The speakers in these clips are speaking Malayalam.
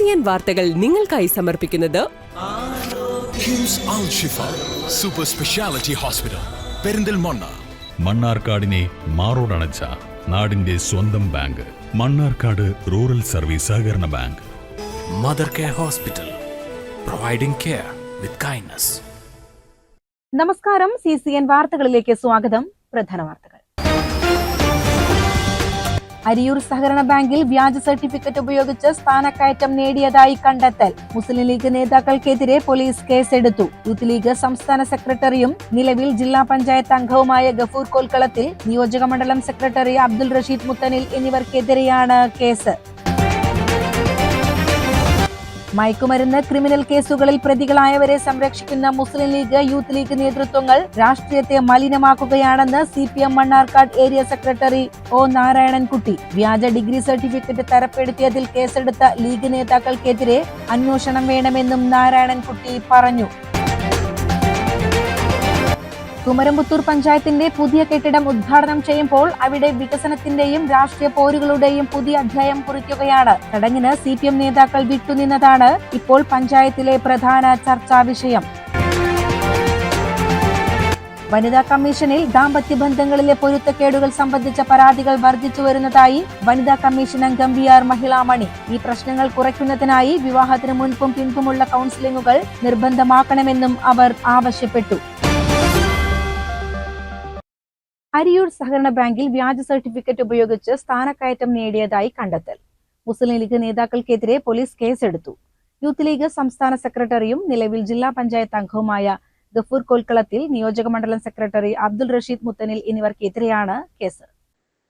CCN വാർത്തകൾ നിങ്ങൾക്കായി സമർപ്പിക്കുന്നത് കിംസ് അൽ ഷിഫ സൂപ്പർ സ്പെഷ്യാലിറ്റി ഹോസ്പിറ്റൽ പെരിന്തൽമണ്ണ. മണ്ണാർക്കാടിനെ മാറോടണച്ച നാടിന്റെ സ്വന്തം ബാങ്ക് മണ്ണാർക്കാട് റൂറൽ സർവീസ് സഹകരണ bank. Mother care hospital, providing care with kindness. നമസ്കാരം. CCN വാർത്തകളിലേക്ക് സ്വാഗതം. പ്രധാന വാർത്തകൾ. അരിയൂർ സഹകരണ ബാങ്കിൽ വ്യാജ സർട്ടിഫിക്കറ്റ് ഉപയോഗിച്ച് സ്ഥാനക്കയറ്റം നേടിയതായി കണ്ടെത്തൽ. മുസ്ലിം ലീഗ് നേതാക്കൾക്കെതിരെ പോലീസ് കേസെടുത്തു. യൂത്ത് ലീഗ് സംസ്ഥാന സെക്രട്ടറിയും നിലവിൽ ജില്ലാ പഞ്ചായത്ത് അംഗവുമായ ഗഫൂർ കോൽക്കളത്തിൽ, നിയോജക മണ്ഡലം സെക്രട്ടറി അബ്ദുൾ റഷീദ് മുത്തനിൽ എന്നിവർക്കെതിരെയാണ് കേസ്. മയക്കുമരുന്ന് ക്രിമിനൽ കേസുകളിൽ പ്രതികളായവരെ സംരക്ഷിക്കുന്ന മുസ്ലിം ലീഗ്, യൂത്ത് ലീഗ് നേതൃത്വങ്ങൾ രാഷ്ട്രീയത്തെ മലിനമാക്കുകയാണെന്ന് CPM Mannarkkad area secretary O Narayanankutty. വ്യാജ ഡിഗ്രി സർട്ടിഫിക്കറ്റ് തരപ്പെടുത്തിയതിൽ കേസെടുത്ത ലീഗ് നേതാക്കൾക്കെതിരെ അന്വേഷണം വേണമെന്നും നാരായണൻകുട്ടി പറഞ്ഞു. കുമരംപുത്തൂർ പഞ്ചായത്തിന്റെ പുതിയ കെട്ടിടം ഉദ്ഘാടനം ചെയ്യുമ്പോൾ അവിടെ വികസനത്തിന്റെയും രാഷ്ട്രീയ പോരുകളുടെയും പുതിയ അധ്യായം കുറിക്കുകയാണ്. ചടങ്ങിന് CPM നേതാക്കൾ വിട്ടുനിന്നതാണ് ഇപ്പോൾ പഞ്ചായത്തിലെ പ്രധാന ചർച്ചാ വിഷയം. വനിതാ കമ്മീഷനിൽ ദാമ്പത്യ ബന്ധങ്ങളിലെ പൊരുത്തക്കേടുകൾ സംബന്ധിച്ച പരാതികൾ വർദ്ധിച്ചു വരുന്നതായി വനിതാ കമ്മീഷൻ അംഗം VR മഹിളാമണി. ഈ പ്രശ്നങ്ങൾ കുറയ്ക്കുന്നതിനായി വിവാഹത്തിന് മുൻപും പിൻപുമുള്ള കൗൺസിലിംഗുകൾ നിർബന്ധമാക്കണമെന്നും അവർ ആവശ്യപ്പെട്ടു. അരിയൂർ സഹകരണ ബാങ്കിൽ വ്യാജ സർട്ടിഫിക്കറ്റ് ഉപയോഗിച്ച് സ്ഥാനക്കയറ്റം നേടിയതായി കണ്ടെത്തൽ. മുസ്ലിം ലീഗ് നേതാക്കൾക്കെതിരെ പോലീസ് കേസെടുത്തു. യൂത്ത് ലീഗ് സംസ്ഥാന സെക്രട്ടറിയും നിലവിൽ ജില്ലാ പഞ്ചായത്ത് അംഗവുമായ ഗഫൂർ കോൽക്കളത്തിൽ, നിയോജക മണ്ഡലം സെക്രട്ടറി അബ്ദുൾ റഷീദ് മുത്തനിൽ എന്നിവർക്കെതിരെയാണ് കേസ്.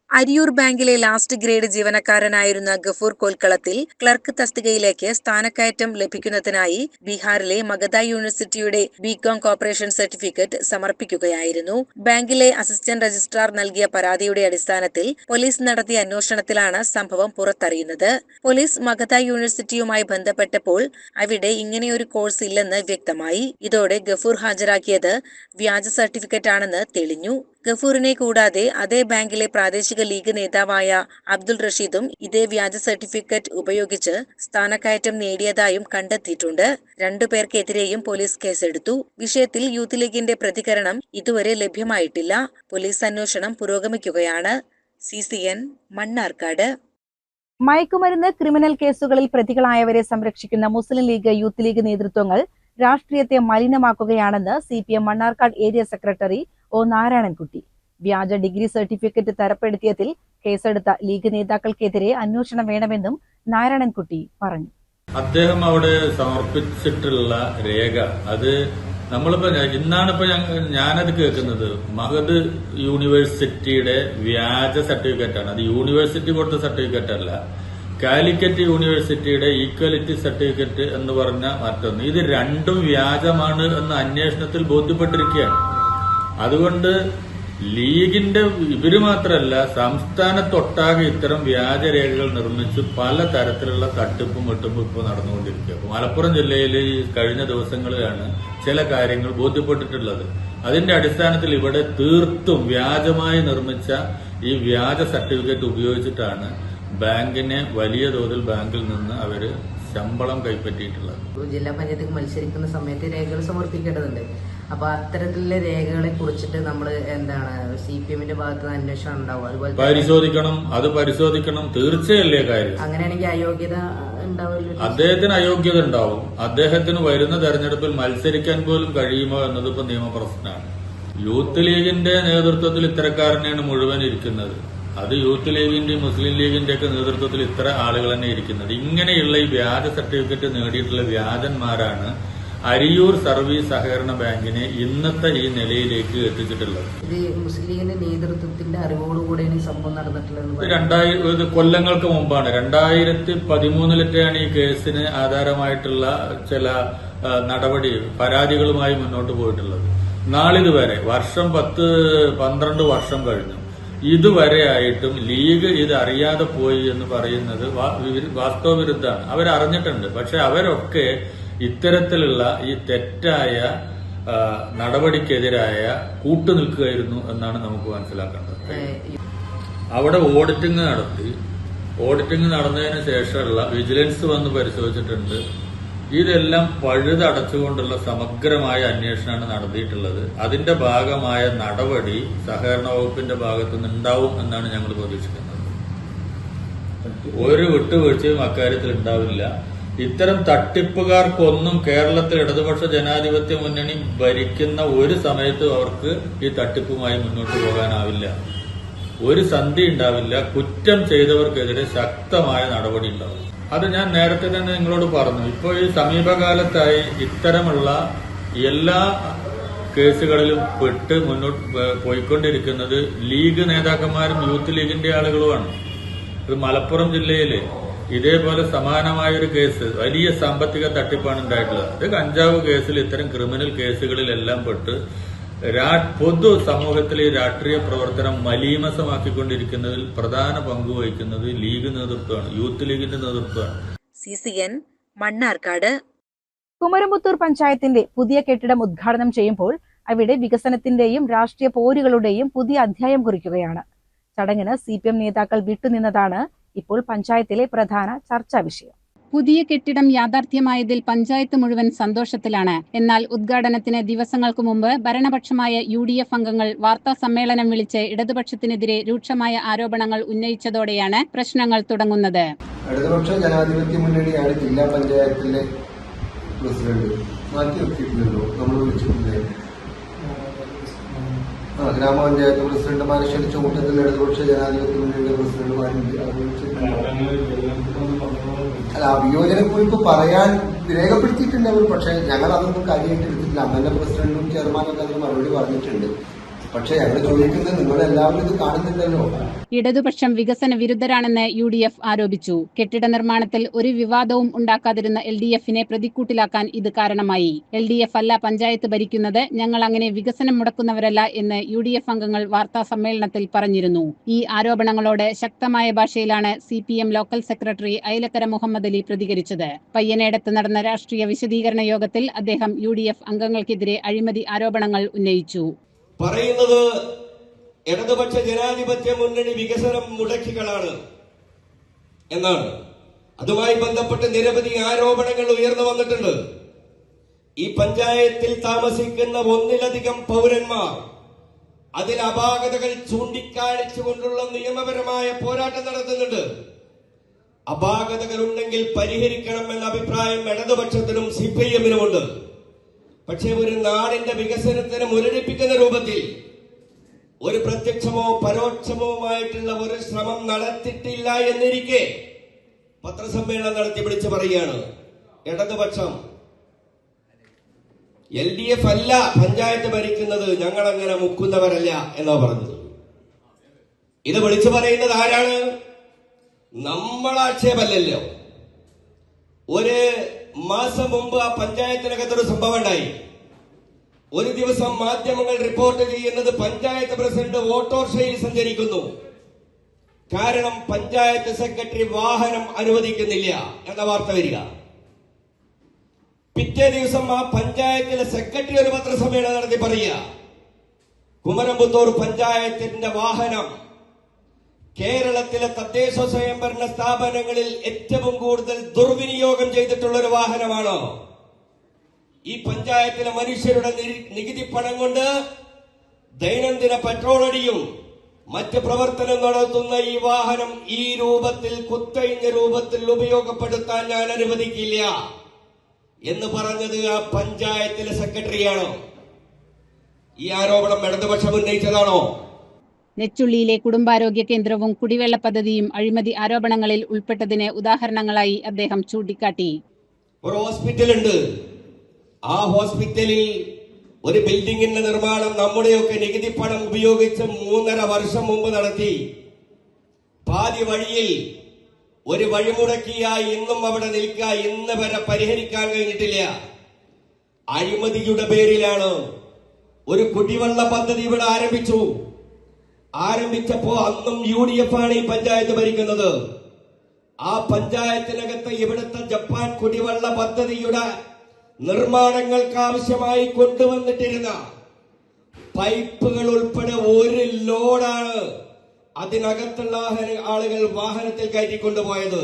അരിയൂർ ബാങ്കിലെ ലാസ്റ്റ് ഗ്രേഡ് ജീവനക്കാരനായിരുന്ന ഗഫൂർ കോൽക്കളത്തിൽ ക്ലർക്ക് തസ്തികയിലേക്ക് സ്ഥാനക്കയറ്റം ലഭിക്കുന്നതിനായി ബീഹാറിലെ മഗധ യൂണിവേഴ്സിറ്റിയുടെ BCom കോർപ്പറേഷൻ സർട്ടിഫിക്കറ്റ് സമർപ്പിക്കുകയായിരുന്നു. ബാങ്കിലെ അസിസ്റ്റന്റ് രജിസ്ട്രാർ നൽകിയ പരാതിയുടെ അടിസ്ഥാനത്തിൽ പോലീസ് നടത്തിയ അന്വേഷണത്തിലാണ് സംഭവം പുറത്തറിയുന്നത്. പോലീസ് മഗധ യൂണിവേഴ്സിറ്റിയുമായി ബന്ധപ്പെട്ടപ്പോൾ അവിടെ ഇങ്ങനെയൊരു കോഴ്സ് ഇല്ലെന്ന് വ്യക്തമായി. ഇതോടെ ഗഫൂർ ഹാജരാക്കിയത് വ്യാജ സർട്ടിഫിക്കറ്റ് ആണെന്ന് തെളിഞ്ഞു. ഗഫൂറിനെ കൂടാതെ അതേ ബാങ്കിലെ പ്രാദേശിക ലീഗ് നേതാവായ അബ്ദുൾ റഷീദും ഇതേ വ്യാജ സർട്ടിഫിക്കറ്റ് ഉപയോഗിച്ച് സ്ഥാനക്കയറ്റം നേടിയതായും കണ്ടെത്തിയിട്ടുണ്ട്. രണ്ടുപേർക്കെതിരെയും പോലീസ് കേസെടുത്തു. വിഷയത്തിൽ യൂത്ത് ലീഗിന്റെ പ്രതികരണം ഇതുവരെ ലഭ്യമായിട്ടില്ല. പോലീസ് അന്വേഷണം പുരോഗമിക്കുകയാണ്. CCN മണ്ണാർക്കാട്. മയക്കുമരുന്ന് ക്രിമിനൽ കേസുകളിൽ പ്രതികളായവരെ സംരക്ഷിക്കുന്ന മുസ്ലിം ലീഗ്, യൂത്ത് ലീഗ് നേതൃത്വങ്ങൾ രാഷ്ട്രീയത്തെ മലിനമാക്കുകയാണെന്ന് CPM Mannarkkad area secretary O Narayanankutty. വ്യാജ ഡിഗ്രി സർട്ടിഫിക്കറ്റ് തരപ്പെടുത്തിയതിൽ കേസെടുത്ത ലീഗ് നേതാക്കൾക്കെതിരെ അന്വേഷണം വേണമെന്നും നാരായണൻകുട്ടി പറഞ്ഞു. അദ്ദേഹം അവിടെ സമർപ്പിച്ചിട്ടുള്ള രേഖ അത് നമ്മളിപ്പോ ഇന്നാണിപ്പോ ഞാനത് കേൾക്കുന്നത് മഗധ് യൂണിവേഴ്സിറ്റിയുടെ വ്യാജ സർട്ടിഫിക്കറ്റാണ്. അത് യൂണിവേഴ്സിറ്റി കൊടുത്ത സർട്ടിഫിക്കറ്റ് അല്ല, കാലിക്കറ്റ് യൂണിവേഴ്സിറ്റിയുടെ ഈക്വാലിറ്റി സർട്ടിഫിക്കറ്റ് എന്ന് പറഞ്ഞ മറ്റൊന്ന്. ഇത് രണ്ടും വ്യാജമാണ് എന്ന് അന്വേഷണത്തിൽ ബോധ്യപ്പെട്ടിരിക്കുകയാണ്. അതുകൊണ്ട് ലീഗിന്റെ ഇവര് മാത്രമല്ല, സംസ്ഥാനത്തൊട്ടാകെ ഇത്തരം വ്യാജരേഖകൾ നിർമ്മിച്ച് പല തരത്തിലുള്ള തട്ടിപ്പും വെട്ടുപ്പും ഇപ്പോൾ നടന്നുകൊണ്ടിരിക്കുക. മലപ്പുറം ജില്ലയിൽ കഴിഞ്ഞ ദിവസങ്ങളിലാണ് ചില കാര്യങ്ങൾ ബോധ്യപ്പെട്ടിട്ടുള്ളത്. അതിന്റെ അടിസ്ഥാനത്തിൽ ഇവിടെ തീർത്തും വ്യാജമായി നിർമ്മിച്ച ഈ വ്യാജ സർട്ടിഫിക്കറ്റ് ഉപയോഗിച്ചിട്ടാണ് ബാങ്കിനെ വലിയ തോതിൽ ബാങ്കിൽ നിന്ന് അവര് ശമ്പളം കൈപ്പറ്റിയിട്ടുള്ളത്. ജില്ലാ പഞ്ചായത്തിൽ മത്സരിക്കുന്ന സമയത്ത് രേഖകൾ സമർപ്പിക്കേണ്ടതുണ്ട്. അപ്പൊ അത്തരത്തിലുള്ള രേഖകളെ കുറിച്ചിട്ട് നമ്മൾ CPMന്റെ ഭാഗത്ത് നിന്ന് അന്വേഷണം ഉണ്ടാവും. അതുപോലെ പരിശോധിക്കണം തീർച്ചയല്ലേ കാര്യം. അങ്ങനെയാണെങ്കിൽ അയോഗ്യത ഉണ്ടാവില്ല. അദ്ദേഹത്തിന് അയോഗ്യത ഉണ്ടാവും. അദ്ദേഹത്തിന് വരുന്ന തെരഞ്ഞെടുപ്പിൽ മത്സരിക്കാൻ പോലും കഴിയുമോ എന്നതിപ്പോ നിയമപ്രശ്നമാണ്. യൂത്ത് ലീഗിന്റെ നേതൃത്വത്തിൽ ഇത്തരക്കാരനെയാണ് മുഴുവൻ ഇരിക്കുന്നത്. അത് യൂത്ത് ലീഗിന്റെയും മുസ്ലിം ലീഗിന്റെ ഒക്കെ നേതൃത്വത്തിൽ ഇത്ര ആളുകൾ തന്നെ ഇരിക്കുന്നത്. ഇങ്ങനെയുള്ള ഈ വ്യാജ സർട്ടിഫിക്കറ്റ് നേടിയിട്ടുള്ള വ്യാജന്മാരാണ് അരിയൂർ സർവീസ് സഹകരണ ബാങ്കിനെ ഇന്നത്തെ ഈ നിലയിലേക്ക് എത്തിച്ചിട്ടുള്ളത്. ഇത് മുസ്ലിം ലീഗിന്റെ നേതൃത്വത്തിന്റെ അറിവോടുകൂടെയാണ് സംഭവം നടന്നിട്ടുള്ളത്. ഇത് കൊല്ലങ്ങൾക്ക് മുമ്പാണ്. 2013 ഈ കേസിന് ആധാരമായിട്ടുള്ള ചില പരാതികളുമായി മുന്നോട്ട് പോയിട്ടുള്ളത്. നാളിതുവരെ 12 വർഷം കഴിഞ്ഞു. ഇതുവരെ ആയിട്ടും ലീഗ് ഇത് അറിയാതെ പോയി എന്ന് പറയുന്നത് വാസ്തവവിരുദ്ധമാണ്. അവരറിഞ്ഞിട്ടുണ്ട്. പക്ഷെ അവരൊക്കെ ഇത്തരത്തിലുള്ള ഈ തെറ്റായ നടപടിക്കെതിരായ കൂട്ടുനിൽക്കുകയായിരുന്നു എന്നാണ് നമുക്ക് മനസ്സിലാക്കേണ്ടത്. അവിടെ ഓഡിറ്റിംഗ് നടത്തി ഓഡിറ്റിംഗ് നടന്നതിന് ശേഷമുള്ള വിജിലൻസ് വന്ന് പരിശോധിച്ചിട്ടുണ്ട്. ഇതെല്ലാം പഴുതടച്ചുകൊണ്ടുള്ള സമഗ്രമായ അന്വേഷണമാണ് നടത്തിയിട്ടുള്ളത്. അതിന്റെ ഭാഗമായ നടപടി സഹകരണ വകുപ്പിന്റെ ഭാഗത്തുനിന്ന് ഉണ്ടാവും എന്നാണ് ഞങ്ങൾ പ്രതീക്ഷിക്കുന്നത്. ഒരു വിട്ടുവീഴ്ചയും അക്കാര്യത്തിൽ ഉണ്ടാവില്ല. ഇത്തരം തട്ടിപ്പുകാർക്കൊന്നും കേരളത്തിൽ ഇടതുപക്ഷ ജനാധിപത്യ മുന്നണി ഭരിക്കുന്ന ഒരു സമയത്തും അവർക്ക് ഈ തട്ടിപ്പുമായി മുന്നോട്ട് പോകാനാവില്ല. ഒരു സന്ധി ഉണ്ടാവില്ല. കുറ്റം ചെയ്തവർക്കെതിരെ ശക്തമായ നടപടി ഉണ്ടാവും. അത് ഞാൻ നേരത്തെ തന്നെ നിങ്ങളോട് പറഞ്ഞു. ഇപ്പോൾ ഈ സമീപകാലത്തായി ഇത്തരമുള്ള എല്ലാ കേസുകളിലും പെട്ട് മുന്നോട്ട് പോയിക്കൊണ്ടിരിക്കുന്നത് ലീഗ് നേതാക്കന്മാരും യൂത്ത് ലീഗിന്റെ ആളുകളുമാണ്. ഇത് മലപ്പുറം ജില്ലയില് ഇതേപോലെ സമാനമായ ഒരു കേസ്, വലിയ സാമ്പത്തിക തട്ടിപ്പാണ് ഉണ്ടായിട്ടുള്ളത്. ഇത് കഞ്ചാവ് കേസിൽ, ഇത്തരം ക്രിമിനൽ കേസുകളിലെല്ലാം പെട്ട് പൊതു സമൂഹത്തിലെ രാഷ്ട്രീയ പ്രവർത്തനം മലീമസമാക്കിക്കൊണ്ടിരിക്കുന്നതിൽ പ്രധാന പങ്ക് വഹിക്കുന്നത് ലീഗ് നേതൃത്വമാണ്, യൂത്ത് ലീഗിന്റെ നേതൃത്വമാണ്. CCN മണ്ണാർക്കാട്. കുമരംപുത്തൂർ പഞ്ചായത്തിന്റെ പുതിയ കെട്ടിടം ഉദ്ഘാടനം ചെയ്യുമ്പോൾ അവിടെ വികസനത്തിന്റെയും രാഷ്ട്രീയ പോരുകളുടെയും പുതിയ അധ്യായം കുറിക്കുകയാണ്. ചടങ്ങിന് CPM നേതാക്കൾ വിട്ടുനിന്നതാണ് ഇപ്പോൾ പഞ്ചായത്തിലെ പ്രധാന ചർച്ചാ വിഷയം. പുതിയ കെട്ടിടം യാഥാർത്ഥ്യമായതിൽ പഞ്ചായത്ത് മുഴുവൻ സന്തോഷത്തിലാണ്. എന്നാൽ ഉദ്ഘാടനത്തിന് ദിവസങ്ങൾക്ക് മുമ്പ് ഭരണപക്ഷമായ UDF അംഗങ്ങൾ വാർത്താ സമ്മേളനം വിളിച്ച് ഇടതുപക്ഷത്തിനെതിരെ രൂക്ഷമായ ആരോപണങ്ങൾ ഉന്നയിച്ചതോടെയാണ് പ്രശ്നങ്ങൾ തുടങ്ങുന്നത്. ഇടതുപക്ഷ ജനാധിപത്യ മുന്നണിയാണ് ജില്ലാ പഞ്ചായത്തിലെ പ്രസിഡന്റ്. മാറ്റി നിർത്തിയിട്ടില്ലല്ലോ, നമ്മൾ വിളിച്ചിട്ടില്ലേ? ഗ്രാമപഞ്ചായത്ത് പ്രസിഡന്റുമാരെ ക്ഷണിച്ച കൂട്ടത്തിൽ ഇടതുപക്ഷ ജനാധിപത്യ മുന്നണിയുടെ പ്രസിഡന്റുമാരുണ്ട്. അല്ല, അഭിയോജനക്കുറിപ്പ് പറയാൻ രേഖപ്പെടുത്തിയിട്ടുണ്ട്. പക്ഷെ ഞങ്ങൾ അതൊന്നും കാര്യമായിട്ട് എടുത്തിട്ടില്ല. അമ്മന്റെ പ്രസിഡന്റും ചെയർമാനൊക്കെ അതിന് മറുപടി പറഞ്ഞിട്ടുണ്ട്. പക്ഷെ ഞങ്ങൾ ചോദിക്കുന്നത് നിങ്ങളെല്ലാവരും ഇത് കാണുന്നുണ്ടല്ലോ. ഇടതുപക്ഷം വികസന വിരുദ്ധരാണെന്ന് UDF ആരോപിച്ചു. കെട്ടിട നിർമ്മാണത്തിൽ ഒരു വിവാദവും ഉണ്ടാക്കാതിരുന്ന LDFനെ പ്രതിക്കൂട്ടിലാക്കാൻ ഇത് കാരണമായി. LDF അല്ല പഞ്ചായത്ത് ഭരിക്കുന്നത്, ഞങ്ങൾ അങ്ങനെ വികസനം മുടക്കുന്നവരല്ല എന്ന് UDF അംഗങ്ങൾ വാർത്താ സമ്മേളനത്തിൽ പറഞ്ഞിരുന്നു. ഈ ആരോപണങ്ങളോട് ശക്തമായ ഭാഷയിലാണ് CPM local secretary Ayalakkara Muhammad Ali പ്രതികരിച്ചത്. പയ്യനേടത്ത് നടന്ന രാഷ്ട്രീയ വിശദീകരണ യോഗത്തിൽ അദ്ദേഹം UDF അംഗങ്ങൾക്കെതിരെ അഴിമതി ആരോപണങ്ങൾ ഉന്നയിച്ചു. പറയുന്നത് ഇടതുപക്ഷ ജനാധിപത്യ മുന്നണി വികസനം മുടക്കികളാണ് എന്നാണ്. അതുമായി ബന്ധപ്പെട്ട് നിരവധി ആരോപണങ്ങൾ ഉയർന്നു വന്നിട്ടുണ്ട്. ഈ പഞ്ചായത്തിൽ താമസിക്കുന്ന ഒന്നിലധികം പൗരന്മാർ അതിൽ അപാകതകൾ ചൂണ്ടിക്കാണിച്ചുകൊണ്ടുള്ള നിയമപരമായ പോരാട്ടം നടത്തുന്നുണ്ട്. അപാകതകൾ ഉണ്ടെങ്കിൽ പരിഹരിക്കണം എന്ന അഭിപ്രായം ഇടതുപക്ഷത്തിനും CPM-നുമുണ്ട്. പക്ഷേ ഒരു നാടിന്റെ വികസനത്തിന് മുരടിപ്പിക്കുന്ന രൂപത്തിൽ ഒരു പ്രത്യക്ഷമോ പരോക്ഷമോമായിട്ടുള്ള ഒരു ശ്രമം നടത്തിയിട്ടില്ല എന്നിരിക്കെ പത്രസമ്മേളനം നടത്തി വിളിച്ചു പറയുകയാണ് ഇടതുപക്ഷം. LDF അല്ല പഞ്ചായത്ത് ഭരിക്കുന്നത്, ഞങ്ങൾ അങ്ങനെ മുക്കുന്നവരല്ല എന്നാ പറഞ്ഞത്. ഇത് വിളിച്ചു പറയുന്നത് ആരാണ്? നമ്മളാക്ഷേപമല്ലല്ലോ. ഒരു മാസം മുമ്പ് ആ പഞ്ചായത്തിനകത്തൊരു സംഭവം ഉണ്ടായി. ഒരു ദിവസം മാധ്യമങ്ങൾ റിപ്പോർട്ട് ചെയ്യുന്നത് പഞ്ചായത്ത് പ്രസിഡന്റ് ഓട്ടോറിക്ഷയിൽ സഞ്ചരിക്കുന്നു. കാരണം പഞ്ചായത്ത് സെക്രട്ടറി വാഹനം അനുവദിക്കുന്നില്ല എന്ന വാർത്ത വരിക. പിറ്റേ ദിവസം ആ പഞ്ചായത്തിലെ സെക്രട്ടറി ഒരു പത്രസമ്മേളനം നടത്തി പറയുക, കുമരംപുത്തൂർ പഞ്ചായത്തിന്റെ വാഹനം കേരളത്തിലെ തദ്ദേശ സ്വയംഭരണ സ്ഥാപനങ്ങളിൽ ഏറ്റവും കൂടുതൽ ദുർവിനിയോഗം ചെയ്തിട്ടുള്ള ഒരു വാഹനമാണ്. ഈ പഞ്ചായത്തിലെ മനുഷ്യരുടെ നികുതി പണം കൊണ്ട് ദൈനംദിന പെട്രോൾ അടിയും മറ്റ് പ്രവർത്തനം നടത്തുന്ന ഈ വാഹനം ഈ രൂപത്തിൽ കുത്തഴിഞ്ഞ രൂപത്തിൽ ഉപയോഗപ്പെടുത്താൻ ഞാൻ അനുവദിക്കില്ല എന്ന് പറഞ്ഞത് ആ പഞ്ചായത്തിലെ സെക്രട്ടറിയാണ്. ഈ ആരോപണം ഇടതുപക്ഷം ഉന്നയിച്ചതാണോ? നെച്ചുള്ളിയിലെ കുടുംബാരോഗ്യ കേന്ദ്രവും കുടിവെള്ള പദ്ധതിയും അഴിമതി ആരോപണങ്ങളിൽ ഉൾപ്പെട്ടതിന് ഉദാഹരണങ്ങളായി അദ്ദേഹം ചൂണ്ടിക്കാട്ടി. ഒരു ഹോസ്പിറ്റലുണ്ട്. ആ ഹോസ്പിറ്റലിൽ ഒരു ബിൽഡിംഗിന്റെ നിർമ്മാണം നമ്മുടെയൊക്കെ നികുതി പണം ഉപയോഗിച്ച് 3.5 വർഷം മുമ്പ് നടത്തി. പാതി വഴിയിൽ ഒരു വഴിമുടക്കിയായി ഇന്നും അവിടെ നിൽക്കുക, ഇന്ന് വരെ പരിഹരിക്കാൻ കഴിഞ്ഞിട്ടില്ല. അഴിമതിയുടെ പേരിലാണ്. ഒരു കുടിവെള്ള പദ്ധതി ഇവിടെ ആരംഭിച്ചപ്പോ അന്നും UDF ആണ് ഈ പഞ്ചായത്ത് ഭരിക്കുന്നത്. ആ പഞ്ചായത്തിനകത്ത് ഇവിടുത്തെ ജപ്പാൻ കുടിവെള്ള പദ്ധതിയുടെ നിർമ്മാണങ്ങൾക്ക് ആവശ്യമായി കൊണ്ടുവന്നിട്ടിരുന്ന പൈപ്പുകൾ ഉൾപ്പെടെ 1 ലോഡാണ് അതിനകത്തുള്ള ആളുകൾ വാഹനത്തിൽ കയറ്റിക്കൊണ്ടുപോയത്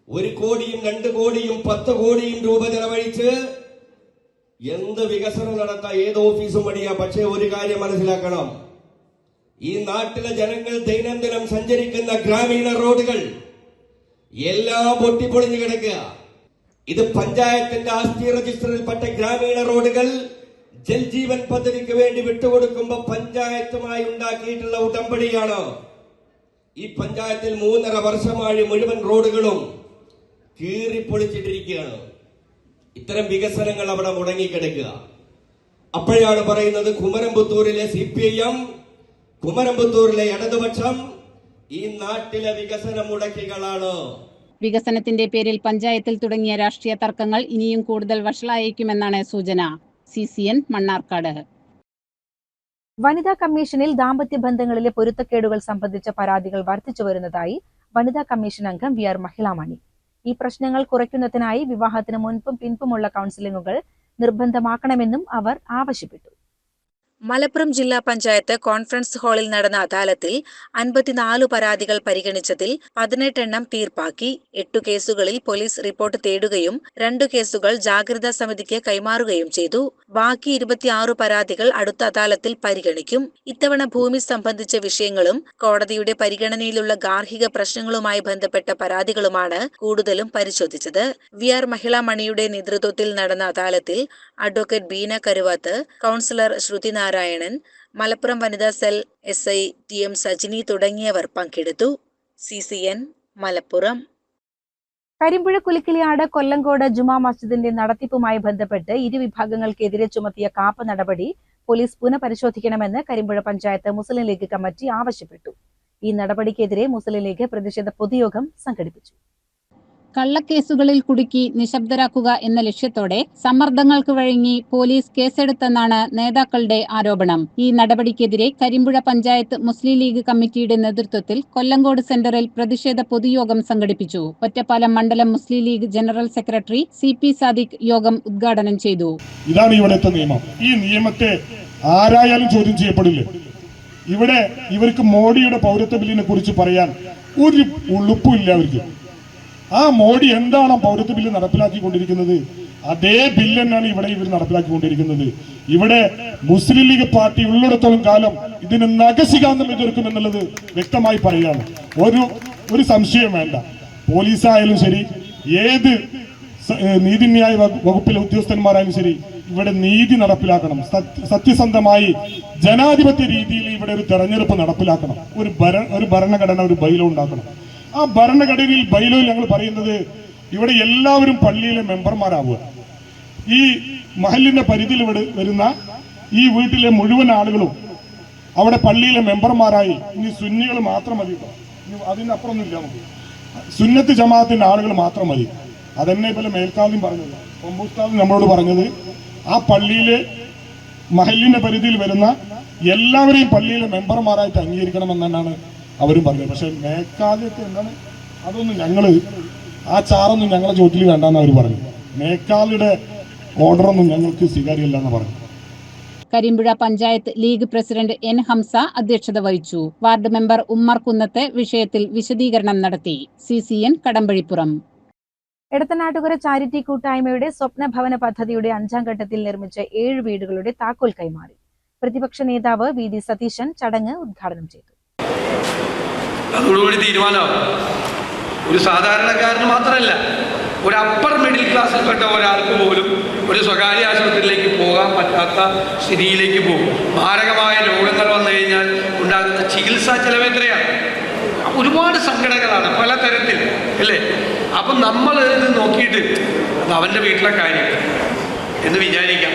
1 കോടിയും 2 കോടിയും 10 കോടിയും രൂപ ചെലവഴിച്ച് എന്ത് വികസനം നടത്താൻ ഏത് ഓഫീസും മടിയാ. പക്ഷേ ഒരു കാര്യം മനസ്സിലാക്കണം, ഈ നാട്ടിലെ ജനങ്ങൾ ദൈനംദിനം സഞ്ചരിക്കുന്ന ഗ്രാമീണ റോഡുകൾ എല്ലാം പൊട്ടിപ്പൊളിഞ്ഞു കിടക്കുക. ഇത് പഞ്ചായത്തിന്റെ ആസ്തി രജിസ്റ്ററിൽപ്പെട്ട ഗ്രാമീണ റോഡുകൾ ജൽജീവൻ പദ്ധതിക്ക് വേണ്ടി വിട്ടുകൊടുക്കുമ്പോൾ പഞ്ചായത്തുമായി ഉണ്ടാക്കിയിട്ടുള്ള ഉടമ്പടിയാണ്. ഈ പഞ്ചായത്തിൽ 3.5 വർഷമായി മുഴുവൻ റോഡുകളും കീറിപ്പൊളിച്ചിട്ടിരിക്കുകയാണ്. ഇത്തരം വികസനങ്ങൾ അവിടെ മുടങ്ങിക്കിടക്കുക. അപ്പോഴാണ് പറയുന്നത് കുമരംപുത്തൂരിലെ CPIM, കുമരംപുത്തൂരിലെ ഇടതുപക്ഷം ഈ നാട്ടിലെ വികസന മുടക്കികളാണ്. വികസനത്തിന്റെ പേരിൽ പഞ്ചായത്തിൽ തുടങ്ങിയ രാഷ്ട്രീയ തർക്കങ്ങൾ ഇനിയും കൂടുതൽ വഷളായേക്കുമെന്നാണ് സൂചന. CCN മണ്ണാർക്കാട്. വനിതാ കമ്മീഷനിൽ ദാമ്പത്യ ബന്ധങ്ങളിലെ പൊരുത്തക്കേടുകൾ സംബന്ധിച്ച പരാതികൾ വർദ്ധിച്ചു വരുന്നതായി വനിതാ കമ്മീഷൻ അംഗം VR മഹിളാമണി. ഈ പ്രശ്നങ്ങൾ കുറയ്ക്കുന്നതിനായി വിവാഹത്തിന് മുൻപും പിൻപുമുള്ള കൗൺസിലിംഗുകൾ നിർബന്ധമാക്കണമെന്നും അവർ ആവശ്യപ്പെട്ടു. മലപ്പുറം ജില്ലാ പഞ്ചായത്ത് കോൺഫറൻസ് ഹാളിൽ നടന്ന അദാലത്തിൽ 54 പരാതികൾ പരിഗണിച്ചതിൽ 18 എണ്ണം തീർപ്പാക്കി. 8 കേസുകളിൽ പോലീസ് റിപ്പോർട്ട് തേടുകയും 2 കേസുകൾ ജാഗ്രതാ സമിതിക്ക് കൈമാറുകയും ചെയ്തു. ബാക്കി 26 പരാതികൾ അടുത്ത അദാലത്തിൽ പരിഗണിക്കും. ഇത്തവണ ഭൂമി സംബന്ധിച്ച വിഷയങ്ങളും കോടതിയുടെ പരിഗണനയിലുള്ള ഗാർഹിക പ്രശ്നങ്ങളുമായി ബന്ധപ്പെട്ട പരാതികളുമാണ് കൂടുതലും പരിശോധിച്ചത്. VR മഹിളാമണിയുടെ നേതൃത്വത്തിൽ നടന്ന അദാലത്തിൽ അഡ്വക്കേറ്റ് ബീന കരുവാത്ത്, കൗൺസിലർ ശ്രുതി നാരായണൻ, മലപ്പുറം വനിതാ സെൽ SI TM സജിനി തുടങ്ങിയവർ പങ്കെടുത്തു. CCN മലപ്പുറം. കരിമ്പുഴ കുലിക്കിളിയാട് കൊല്ലങ്കോട് ജുമാ മസ്ജിദിന്റെ നടത്തിപ്പുമായി ബന്ധപ്പെട്ട് ഇരുവിഭാഗങ്ങൾക്കെതിരെ ചുമത്തിയ കാപ്പ നടപടി പോലീസ് പുനഃപരിശോധിക്കണമെന്ന് കരിമ്പുഴ പഞ്ചായത്ത് മുസ്ലിം ലീഗ് കമ്മിറ്റി ആവശ്യപ്പെട്ടു. ഈ നടപടിക്കെതിരെ മുസ്ലിം ലീഗ് പ്രതിഷേധ പൊതുയോഗം സംഘടിപ്പിച്ചു. കള്ളക്കേസുകളിൽ കുടുക്കി നിശബ്ദരാക്കുക എന്ന ലക്ഷ്യത്തോടെ സമ്മർദ്ദങ്ങൾക്ക് വഴങ്ങി പോലീസ് കേസെടുത്തെന്നാണ് നേതാക്കളുടെ ആരോപണം. ഈ നടപടിക്കെതിരെ കരിമ്പുഴ പഞ്ചായത്ത് മുസ്ലിം ലീഗ് കമ്മിറ്റിയുടെ നേതൃത്വത്തിൽ കൊല്ലങ്കോട് സെന്ററിൽ പ്രതിഷേധ പൊതുയോഗം സംഘടിപ്പിച്ചു. ഒറ്റപ്പാലം മണ്ഡലം Muslim League general secretary CP Sadiq യോഗം ഉദ്ഘാടനം ചെയ്തു. ഇതാണ് ഇവിടുത്തെ നിയമം. ഈ നിയമത്തെ ആരായാലും ചോദ്യം ചെയ്യപ്പെടില്ല. ഇവിടെ ഇവർക്ക് മോഡിയുടെ പൗരത്വ ബില്ലിനെ കുറിച്ച് പറയാൻ ഒരു ഉളുപ്പില്ല അവർക്ക്. ആ മോഡി എന്താണ് പൗരത്വ ബില്ല് നടപ്പിലാക്കിക്കൊണ്ടിരിക്കുന്നത്, അതേ ബില്ല് തന്നെയാണ് ഇവിടെ ഇവർ നടപ്പിലാക്കിക്കൊണ്ടിരിക്കുന്നത്. ഇവിടെ മുസ്ലിം ലീഗ് പാർട്ടി ഉള്ളിടത്തോളം കാലം ഇതിന് നഖശിഖാന്തം എതിർക്കുമെന്നുള്ളത് വ്യക്തമായി പറയുകയാണ്. ഒരു സംശയം വേണ്ട. പോലീസായാലും ശരി, ഏത് നീതിന്യായ വകുപ്പിലെ ഉദ്യോഗസ്ഥന്മാരായാലും ശരി, ഇവിടെ നീതി നടപ്പിലാക്കണം. സത്യസന്ധമായി ജനാധിപത്യ രീതിയിൽ ഇവിടെ ഒരു തെരഞ്ഞെടുപ്പ് നടപ്പിലാക്കണം. ഒരു ഭരണഘടന, ഒരു ബൈലോ ഉണ്ടാക്കണം. ആ ഭരണഘടനയിൽ ബൈലോയിൽ ഞങ്ങൾ പറയുന്നത് ഇവിടെ എല്ലാവരും പള്ളിയിലെ മെമ്പർമാരാവുക. ഈ മഹലിന്റെ പരിധിയിൽ വരുന്ന ഈ വീട്ടിലെ മുഴുവൻ ആളുകളും അവിടെ പള്ളിയിലെ മെമ്പർമാരായി. ഇനി സുന്നികൾ മാത്രം മതി, അതിനപ്പുറമൊന്നുമില്ല. നമുക്ക് സുന്നത്ത് ജമാഅത്തിന്റെ ആളുകൾ മാത്രം മതി. അതെന്നെ പോലെ മേൽക്കാവിയും പറഞ്ഞത്, കൊമ്പൂസ്താദും നമ്മളോട് പറഞ്ഞത്, ആ പള്ളിയിലെ മഹലിന്റെ പരിധിയിൽ വരുന്ന എല്ലാവരെയും പള്ളിയിലെ മെമ്പർമാരായിട്ട് അംഗീകരിക്കണമെന്നാണ് അവരും പറഞ്ഞത്. പക്ഷെ മേക്കാലത്ത് എന്താണ്, അതൊന്നും ആ ചാറൊന്നും ഞങ്ങളെ ചോട്ടിൽ വേണ്ടെന്ന് അവർ പറഞ്ഞു. മേക്കാലിയുടെ ഓർഡറൊന്നും ഞങ്ങൾക്ക് സ്വീകാര്യമല്ല എന്ന് പറഞ്ഞു. Karimpuzha panchayat league president N Hamza അധ്യക്ഷത വഹിച്ചു. വാർഡ് മെമ്പർ ഉമ്മർ കുന്നത്ത് വിഷയത്തിൽ വിശദീകരണം നടത്തി. CCN കടമ്പഴിപ്പുറം. എടത്തനാട്ടുകര ചാരിറ്റി കൂട്ടായ്മയുടെ സ്വപ്ന ഭവന പദ്ധതിയുടെ 5ാം ഘട്ടത്തിൽ നിർമ്മിച്ച 7 വീടുകളുടെ താക്കോൽ കൈമാറി. പ്രതിപക്ഷ നേതാവ് VD സതീശൻ ചടങ്ങ് ഉദ്ഘാടനം ചെയ്തു. അതോടുകൂടി തീരുമാനമാകും. ഒരു സാധാരണക്കാരന് മാത്രമല്ല, ഒരു അപ്പർ മിഡിൽ ക്ലാസ്സിൽപ്പെട്ട ഒരാൾക്ക് പോലും ഒരു സ്വകാര്യ ആശുപത്രിയിലേക്ക് പോകാൻ പറ്റാത്ത സ്ഥിതിയിലേക്ക് പോകും. മാരകമായ രോഗങ്ങൾ വന്നു കഴിഞ്ഞാൽ ഉണ്ടാകുന്ന ചികിത്സാ ചെലവ് എത്രയാണ്? ഒരുപാട് സങ്കടങ്ങളാണ് പല തരത്തിൽ, അല്ലേ? അപ്പം നമ്മൾ ഇത് നോക്കിയിട്ട് അത് അവൻ്റെ വീട്ടിലെ കാര്യം എന്ന് വിചാരിക്കാം.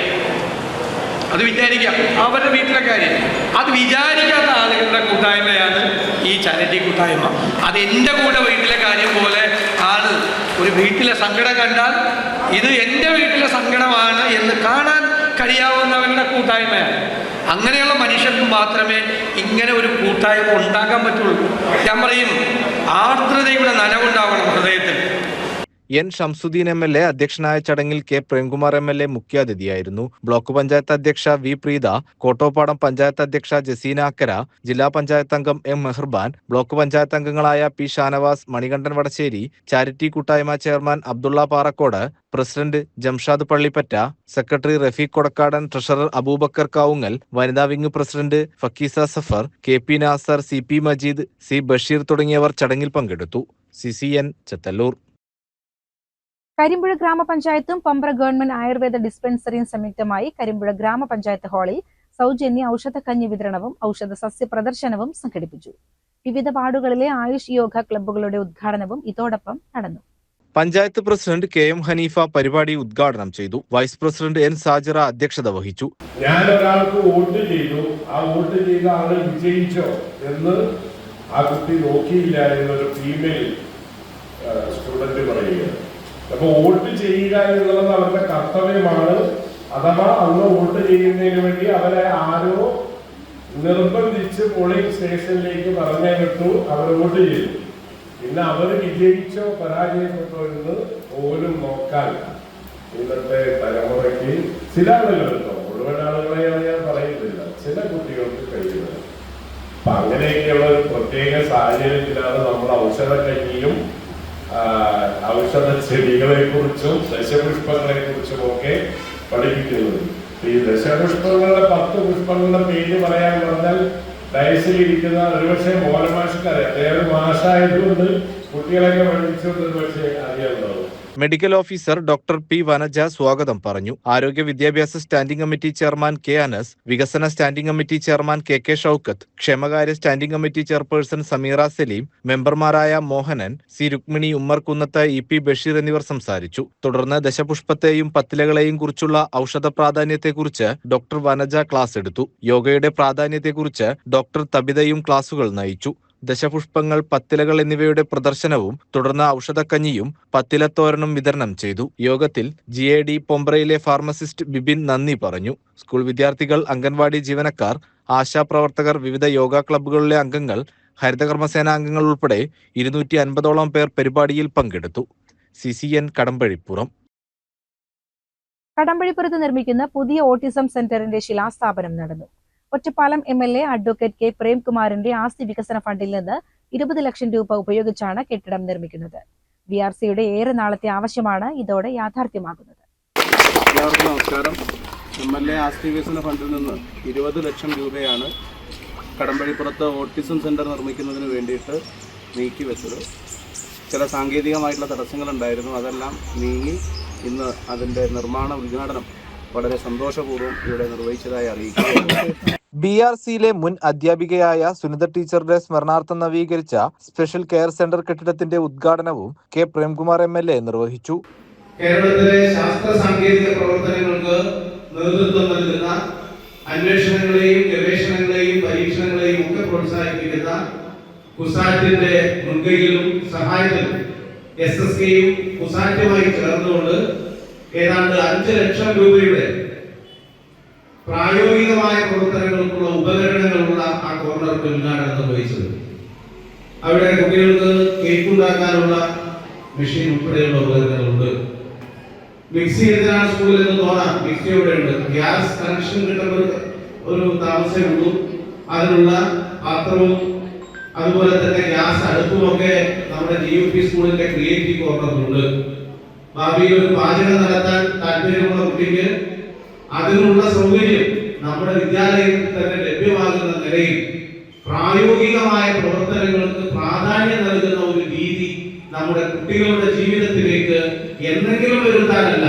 അവരുടെ വീട്ടിലെ കാര്യം അത് വിചാരിക്കാത്ത ആളുകളുടെ കൂട്ടായ്മയാണ് ഈ ചാരിറ്റി കൂട്ടായ്മ. അത് എൻ്റെ കൂടെ വീട്ടിലെ കാര്യം പോലെ ആണ്. ഒരു വീട്ടിലെ സങ്കടം കണ്ടാൽ ഇത് എൻ്റെ വീട്ടിലെ സങ്കടമാണ് എന്ന് കാണാൻ കഴിയാവുന്നവരുടെ കൂട്ടായ്മയാണ്. അങ്ങനെയുള്ള മനുഷ്യർക്ക് മാത്രമേ ഇങ്ങനെ ഒരു കൂട്ടായ്മ ഉണ്ടാക്കാൻ പറ്റുള്ളൂ. ഞാൻ പറയും, ആർദ്രതയുടെ നനവുണ്ടാവണം ഹൃദയത്തിൽ. എൻ ഷംസുദ്ദീൻ MLA അധ്യക്ഷനായ ചടങ്ങിൽ കെ പ്രേംകുമാർ MLA മുഖ്യാതിഥിയായിരുന്നു. ബ്ലോക്ക് പഞ്ചായത്ത് അധ്യക്ഷ വി പ്രീത, കോട്ടോപ്പാടം പഞ്ചായത്ത് അധ്യക്ഷ ജസീന അക്കര, ജില്ലാ പഞ്ചായത്ത് അംഗം M മെഹർബാൻ, ബ്ലോക്ക് പഞ്ചായത്ത് അംഗങ്ങളായ പി ഷാനവാസ്, മണികണ്ഠൻ വടശ്ശേരി, ചാരിറ്റി കൂട്ടായ്മ chairman Abdulla Parakkode, president Jamshad Pallippatta, secretary Rafeeq Kodakkadan, treasurer Abubakkar Kavungal, വനിതാ wing president Fakkeesa Safar, KP Nasar, CP Majeed, C Basheer തുടങ്ങിയവർ ചടങ്ങിൽ പങ്കെടുത്തു. CCN ചെത്തല്ലൂർ. കരിമ്പുഴ ഗ്രാമപഞ്ചായത്തും പമ്പ്ര ഗവൺമെന്റ് ആയുർവേദ ഡിസ്പെൻസറിയും സംയുക്തമായി കരിമ്പുഴ ഗ്രാമപഞ്ചായത്ത് ഹാളിൽ സൗജന്യ ഔഷധക്കഞ്ഞി വിതരണവും ഔഷധ സസ്യ പ്രദർശനവും സംഘടിപ്പിച്ചു. വിവിധ വാർഡുകളിലെ ആയുഷ് യോഗ ക്ലബ്ബുകളുടെ ഉദ്ഘാടനവും ഇതോടൊപ്പം നടന്നു. പഞ്ചായത്ത് പ്രസിഡന്റ് KM ഹനീഫ പരിപാടി ഉദ്ഘാടനം ചെയ്തു. വൈസ് പ്രസിഡന്റ് N സാജിറ അധ്യക്ഷത വഹിച്ചു. ഞാൻ ഒരാൾക്ക് വോട്ട് ചെയ്തു, ആ വോട്ട് ചെയ്ത ആള് വിജയിച്ചോ എന്ന് ആ കുട്ടി നോക്കിയില്ല എന്നൊരു ഫീമെയിൽ സ്റ്റുഡന്റ് പറയുകയാണ്. അപ്പൊ വോട്ട് ചെയ്യുക എന്നുള്ളത് അവരുടെ കർത്തവ്യമാണ്. അഥവാ അന്ന് വോട്ട് ചെയ്യുന്നതിന് വേണ്ടി അവരെ ആരോ നിർബന്ധിച്ച് പോളിംഗ് സ്റ്റേഷനിലേക്ക് പറഞ്ഞു വിട്ടു, അവർ വോട്ട് ചെയ്തു. പിന്നെ അവർ വിജയിച്ചോ പരാജയപ്പെട്ടോ എന്ന് പോലും നോക്കാൻ ഇന്നത്തെ തലമുറയ്ക്ക് ചില ആളുകളുണ്ടോ, മുഴുവൻ ആളുകളെയാണ് ഞാൻ പറയുന്നില്ല, ചില കുട്ടികൾക്ക് കഴിയുന്നത്. അപ്പൊ അങ്ങനെയൊക്കെയുള്ള ഒരു പ്രത്യേക സാഹചര്യത്തിലാണ് നമ്മൾ ഔഷധക്കഞ്ഞിയും ഔഷധ ചെടികളെ കുറിച്ചും ദശപുഷ്പങ്ങളെ കുറിച്ചും ഒക്കെ പഠിപ്പിക്കുന്നത്. ഈ ദശപുഷ്പങ്ങളുടെ 10 പുഷ്പങ്ങളുടെ പേര് പറയാൻ പറഞ്ഞാൽ ഡയസിലിരിക്കുന്ന ഒരുപക്ഷെ മോഹനമാഷക്കാരെ അദ്ദേഹം മാഷായതുകൊണ്ട് കുട്ടികളെയൊക്കെ പഠിപ്പിച്ചുകൊണ്ട് പക്ഷേ അറിയാവുന്നതാണ്. Medical officer doctor P Vanaja സ്വാഗതം പറഞ്ഞു. ആരോഗ്യ വിദ്യാഭ്യാസ standing committee chairman K Anas, വികസന standing committee chairman KK Shoukath, ക്ഷേമകാര്യ standing committee chairperson Sameera Saleem, മെമ്പർമാരായ മോഹനൻ, C രുക്മിണി, ഉമ്മർ കുന്നത്ത്, EP ബഷീർ എന്നിവർ സംസാരിച്ചു. തുടർന്ന് ദശപുഷ്പത്തെയും പത്തിലകളെയും കുറിച്ചുള്ള ഔഷധ പ്രാധാന്യത്തെക്കുറിച്ച് ഡോക്ടർ വനജ ക്ലാസ് എടുത്തു. യോഗയുടെ പ്രാധാന്യത്തെക്കുറിച്ച് ഡോക്ടർ തബിതയും ക്ലാസുകൾ നയിച്ചു. ദശപുഷ്പങ്ങൾ, പത്തിലകൾ എന്നിവയുടെ പ്രദർശനവും തുടർന്ന് ഔഷധക്കഞ്ഞിയും പത്തിലത്തോരനും വിതരണം ചെയ്തു. യോഗത്തിൽ GAD പൊമ്പ്രയിലെ ഫാർമസിസ്റ്റ് ബിബിൻ നന്ദി പറഞ്ഞു. സ്കൂൾ വിദ്യാർത്ഥികൾ, അംഗൻവാടി ജീവനക്കാർ, ആശാപ്രവർത്തകർ, വിവിധ യോഗ ക്ലബ്ബുകളിലെ അംഗങ്ങൾ, ഹരിതകർമ്മസേന അംഗങ്ങൾ ഉൾപ്പെടെ 250ഓളം പേർ പരിപാടിയിൽ പങ്കെടുത്തു. CCN കടമ്പഴിപ്പുറം. കടമ്പഴിപ്പുറത്ത് നിർമ്മിക്കുന്ന പുതിയ ഓട്ടിസം സെന്ററിന്റെ ശിലാസ്ഥാപനം നടന്നു. ഒറ്റപ്പാലം MLA അഡ്വക്കേറ്റ് K പ്രേംകുമാറിന്റെ ആസ്തി വികസന ഫണ്ടിൽ നിന്ന് 20 ലക്ഷം രൂപ ഉപയോഗിച്ചാണ് കെട്ടിടം നിർമ്മിക്കുന്നത്. BRCയുടെ ഏറെ നാളത്തെ ആവശ്യമാണ് ഇതോടെ യാഥാർത്ഥ്യമാകുന്നത്. എല്ലാവർക്കും നമസ്കാരം. MLA ആസ്തി വികസന ഫണ്ടിൽ നിന്ന് 20 ലക്ഷം രൂപയാണ് കടമ്പഴിപ്പുറത്ത് ഓട്ടിസം സെന്റർ നിർമ്മിക്കുന്നതിന് വേണ്ടിയിട്ട് നീക്കിവെച്ചത്. ചില സാങ്കേതികമായിട്ടുള്ള തടസ്സങ്ങളുണ്ടായിരുന്നു, അതെല്ലാം നീങ്ങി ഇന്ന് അതിൻ്റെ നിർമ്മാണ ഉദ്ഘാടനം വളരെ സന്തോഷപൂർവ്വം ഇവിടെ നിർവഹിച്ചതായി അറിയിക്കുകയാണ്. BRCയിലെ മുൻ അധ്യാപികയായ സുനിത ടീച്ചറുടെ സ്മരണാർത്ഥം നവീകരിച്ച സ്പെഷ്യൽ കെയർ സെന്റർ കെട്ടിടത്തിന്റെ ഉദ്ഘാടനവും K പ്രേംകുമാർ MLA നിർവഹിച്ചു. കേരളത്തിലെ ശാസ്ത്ര സാങ്കേതിക പ്രവർത്തനങ്ങൾക്ക് നേതൃത്വം നൽകുന്ന, അന്വേഷണങ്ങളെയും ഗവേഷണങ്ങളെയും പരീക്ഷണങ്ങളെയും ഒക്കെ പ്രോത്സാഹിപ്പിക്കുന്ന കുസാറ്റിന്റെ മുൻകൈയിലും സഹായത്തിലും SSKയും കുസാറ്റുമായി ചേർന്നുകൊണ്ട് ഏതാണ്ട് 5 ലക്ഷം രൂപയുടെ പ്രായോഗികമായ പ്രവർത്തനങ്ങൾക്കുള്ള ഉപകരണങ്ങളുള്ള ആ കോർണർക്ക് ഉദ്ഘാടനം നിർവഹിച്ചത്. അവിടെ കുട്ടികൾക്ക് കേക്ക് ഉണ്ടാക്കാനുള്ള മെഷീൻ ഉൾപ്പെടെയുള്ള ഉപകരണങ്ങളുണ്ട്. മിക്സി എന്തിനാണ് സ്കൂളിൽ എന്ന് തോന്നാം, മിക്സി ഇവിടെ ഉണ്ട്. ഗ്യാസ് കണക്ഷൻ കിട്ടുമ്പോൾ ഒരു താമസമേ ഉള്ളൂ. അതിനുള്ള പാത്രവും അതുപോലെ തന്നെ ഗ്യാസ് അടുപ്പുമൊക്കെ നമ്മുടെ GUP സ്കൂളിന്റെ ക്രിയേറ്റീവ് കോർണറിലുണ്ട്. ഭാവിയിൽ ഒരു പാചകം നടത്താൻ താല്പര്യമുള്ള കുട്ടിക്ക് അതിനുള്ള സൗകര്യം നമ്മുടെ വിദ്യാലയത്തിൽ തന്നെ ലഭ്യമാകുന്ന നിലയിൽ പ്രായോഗികമായ പ്രവർത്തനങ്ങൾക്ക് പ്രാധാന്യം നൽകുന്ന ഒരു രീതി നമ്മുടെ കുട്ടികളുടെ ജീവിതത്തിലേക്ക് എന്തെങ്കിലും വരുത്താനല്ല,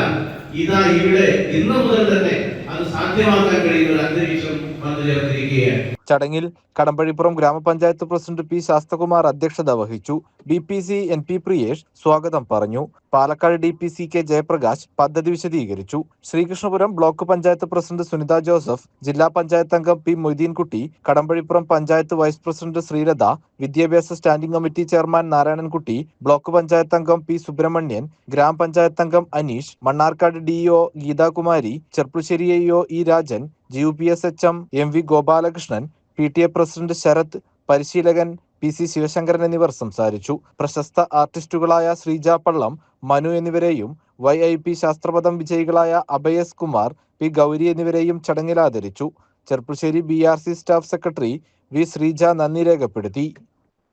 ഇതാ ഇവിടെ ഇന്ന് മുതൽ തന്നെ അത് സാധ്യമാക്കാൻ കഴിയുന്ന ഒരു അന്തരീക്ഷം വന്നു ചേർന്നിരിക്കുകയാണ്. ചടങ്ങിൽ കടമ്പഴിപ്പുറം ഗ്രാമപഞ്ചായത്ത് പ്രസിഡന്റ് P ശാസ്തകുമാർ അധ്യക്ഷത വഹിച്ചു. DPC NP പ്രിയേഷ് സ്വാഗതം പറഞ്ഞു. പാലക്കാട് DPC K ജയപ്രകാശ് പദ്ധതി വിശദീകരിച്ചു. Sreekrishnapuram block panchayat president Sunitha Joseph, ജില്ലാ പഞ്ചായത്ത് അംഗം P Moideenkutty, Kadambazhipuram panchayat vice president Sreelatha, വിദ്യാഭ്യാസ standing committee chairman Narayanankutty, block panchayat അംഗം P സുബ്രഹ്മണ്യൻ, ഗ്രാമപഞ്ചായത്ത് അംഗം Aneesh, Mannarkkad DO Geethakumari, Cherpulassery AO E Rajan, GUPS HM MV Gopalakrishnan, PTA president Sarath, പരിശീലകൻ PC ശിവശങ്കരൻ എന്നിവർ സംസാരിച്ചു. പ്രശസ്ത ആർട്ടിസ്റ്റുകളായ ശ്രീജ പള്ളം, മനു എന്നിവരെയും YIP ശാസ്ത്രപദം വിജയികളായ അഭയസ് കുമാർ, P ഗൗരി എന്നിവരെയും ചടങ്ങിൽ ആദരിച്ചു. Cherpulassery BRC staff secretary V Sreeja നന്ദി രേഖപ്പെടുത്തി.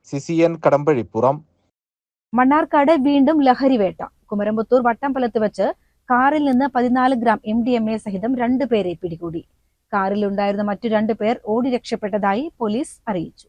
CCN കടമ്പഴിപ്പുറം. മണ്ണാർക്കാട് വീണ്ടും ലഹരിവേട്ട. കുമരമ്പത്തൂർ വട്ടമ്പലത്ത് വെച്ച് കാറിൽ നിന്ന് 14 ഗ്രാം MDMA സഹിതം 2 പേരെ പിടികൂടി. കാറിലുണ്ടായിരുന്ന മറ്റു 2 പേർ ഓടി രക്ഷപ്പെട്ടതായി പോലീസ് അറിയിച്ചു.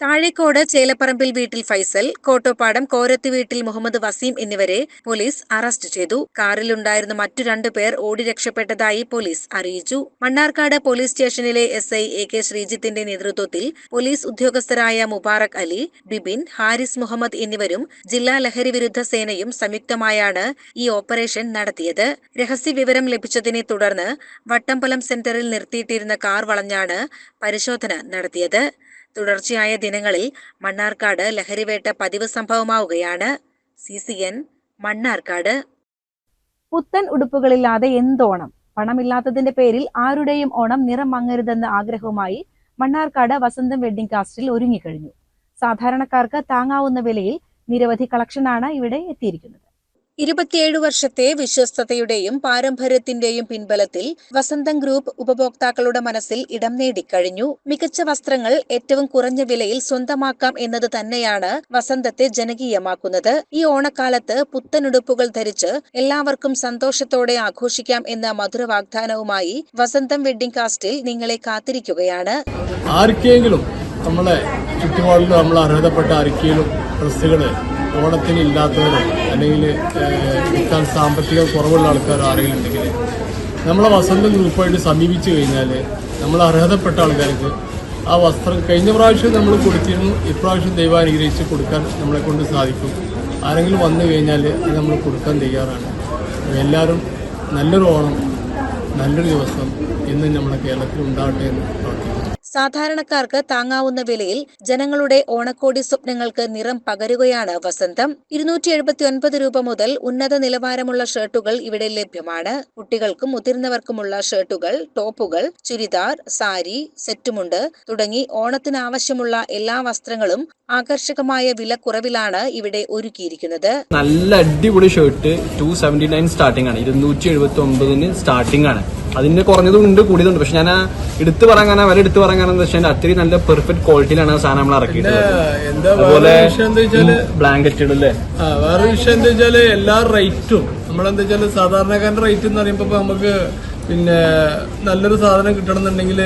താഴേക്കോട് ചേലപ്പറമ്പിൽ വീട്ടിൽ ഫൈസൽ, കോട്ടോപ്പാടം കോരത്ത് വീട്ടിൽ മുഹമ്മദ് വസീം എന്നിവരെ പോലീസ് അറസ്റ്റ് ചെയ്തു. കാറിലുണ്ടായിരുന്ന മറ്റു 2 പേർ ഓടി രക്ഷപ്പെട്ടതായി പോലീസ് അറിയിച്ചു. മണ്ണാർക്കാട് പോലീസ് സ്റ്റേഷനിലെ SI AK ശ്രീജിത്തിന്റെ നേതൃത്വത്തിൽ പോലീസ് ഉദ്യോഗസ്ഥരായ മുബാറക് അലി, ബിബിൻ, ഹാരിസ് മുഹമ്മദ് എന്നിവരും ജില്ലാ ലഹരി വിരുദ്ധ സേനയും സംയുക്തമായാണ് ഈ ഓപ്പറേഷൻ നടത്തിയത്. രഹസ്യവിവരം ലഭിച്ചതിനെ തുടർന്ന് വട്ടമ്പലം സെന്ററിൽ നിർത്തിയിട്ടിരുന്ന കാർ വളഞ്ഞാണ് പരിശോധന നടത്തിയത്. തുടർച്ചയായ ദിനങ്ങളിൽ മണ്ണാർക്കാട് ലഹരിവേട്ട പതിവ് സംഭവമാവുകയാണ്. CCN മണ്ണാർക്കാട്. പുത്തൻ ഉടുപ്പുകളില്ലാതെ എന്തോണം? പണമില്ലാത്തതിന്റെ പേരിൽ ആരുടെയും ഓണം നിറം മങ്ങരുതെന്ന ആഗ്രഹവുമായി മണ്ണാർക്കാട് വസന്തം വെഡ്ഡിംഗ് കാസ്റ്റിൽ ഒരുങ്ങിക്കഴിഞ്ഞു. സാധാരണക്കാർക്ക് താങ്ങാവുന്ന വിലയിൽ നിരവധി കളക്ഷനാണ് ഇവിടെ എത്തിയിരിക്കുന്നത്. 27 വർഷത്തെ വിശ്വസ്തതയുടെയും പാരമ്പര്യത്തിന്റെയും പിൻബലത്തിൽ വസന്തം ഗ്രൂപ്പ് ഉപഭോക്താക്കളുടെ മനസ്സിൽ ഇടം നേടിക്കഴിഞ്ഞു. മികച്ച വസ്ത്രങ്ങൾ ഏറ്റവും കുറഞ്ഞ വിലയിൽ സ്വന്തമാക്കാം എന്നത് തന്നെയാണ് വസന്തത്തെ ജനകീയമാക്കുന്നത്. ഈ ഓണക്കാലത്ത് പുത്തനുടുപ്പുകൾ ധരിച്ച് എല്ലാവർക്കും സന്തോഷത്തോടെ ആഘോഷിക്കാം എന്ന മധുര വാഗ്ദാനവുമായി വസന്തം വെഡ്ഡിംഗ് കാസ്റ്റിൽ നിങ്ങളെ കാത്തിരിക്കുകയാണ്. ആർക്കെങ്കിലും നമ്മളെ ചുറ്റുപാടിലും നമ്മൾ അർഹതപ്പെട്ട ആർക്കെങ്കിലും ഡ്രസ്സുകൾ ഓണത്തിന് ഇല്ലാത്തവരോ അല്ലെങ്കിൽ വിൽക്കാൻ സാമ്പത്തിക കുറവുള്ള ആൾക്കാരോ ആരെങ്കിലും ഉണ്ടെങ്കിൽ നമ്മളെ വസന്തം ഗ്രൂപ്പായിട്ട് സമീപിച്ചു കഴിഞ്ഞാൽ നമ്മൾ അർഹതപ്പെട്ട ആൾക്കാർക്ക് ആ വസ്ത്രം കഴിഞ്ഞ പ്രാവശ്യം നമ്മൾ കൊടുത്തിരുന്നു. ഇപ്രാവശ്യം ദൈവം അനുഗ്രഹിച്ച് കൊടുക്കാൻ നമ്മളെ കൊണ്ട് സാധിക്കും. ആരെങ്കിലും വന്നു കഴിഞ്ഞാൽ അത് നമ്മൾ കൊടുക്കാൻ തയ്യാറാണ്. എല്ലാവരും നല്ലൊരു ഓണം, നല്ലൊരു ദിവസം ഇന്ന് നമ്മുടെ കേരളത്തിൽ ഉണ്ടാവട്ടെ എന്ന് പ്രാർത്ഥിക്കുന്നു. സാധാരണക്കാർക്ക് താങ്ങാവുന്ന വിലയിൽ ജനങ്ങളുടെ ഓണക്കോടി സ്വപ്നങ്ങൾക്ക് നിറം പകരുകയാണ് വസന്തം. 279 രൂപ മുതൽ ഉന്നത നിലവാരമുള്ള ഷർട്ടുകൾ ഇവിടെ ലഭ്യമാണ്. കുട്ടികൾക്കും മുതിർന്നവർക്കുമുള്ള ഷർട്ടുകൾ, ടോപ്പുകൾ, ചുരിദാർ, സാരി, സെറ്റുമുണ്ട് തുടങ്ങി ഓണത്തിന് ആവശ്യമുള്ള എല്ലാ വസ്ത്രങ്ങളും ആകർഷകമായ വിലക്കുറവിലാണ് ഇവിടെ ഒരുക്കിയിരിക്കുന്നത്. നല്ല അടിപൊളി ഷർട്ട് 279 സ്റ്റാർട്ടിംഗ് ആണ്. 279 സ്റ്റാർട്ടിംഗ് ആണ്. അതിന്റെ കുറഞ്ഞതും ഉണ്ട്, കൂടിയതുണ്ട്. പക്ഷെ ഞാൻ എടുത്തു പറയാൻ വില എടുത്തു പറയാൻ വെച്ചാൽ അത്രയും നല്ല പെർഫെക്റ്റ് ക്വാളിറ്റിയിലാണ് സാധനം നമ്മൾ ഇറക്കിയിട്ടുള്ളത്. അതുപോലെ ബ്ലാങ്കറ്റുകൾ അല്ലേ. വേറെ വിഷയം എന്താ വെച്ചാല് എല്ലാ റേറ്റും നമ്മളെന്താ വെച്ചാല് സാധാരണക്കാരന്റെ റേറ്റ് എന്ന് പറയുമ്പോ നമുക്ക് പിന്നെ നല്ലൊരു സാധനം കിട്ടണമെന്നുണ്ടെങ്കിൽ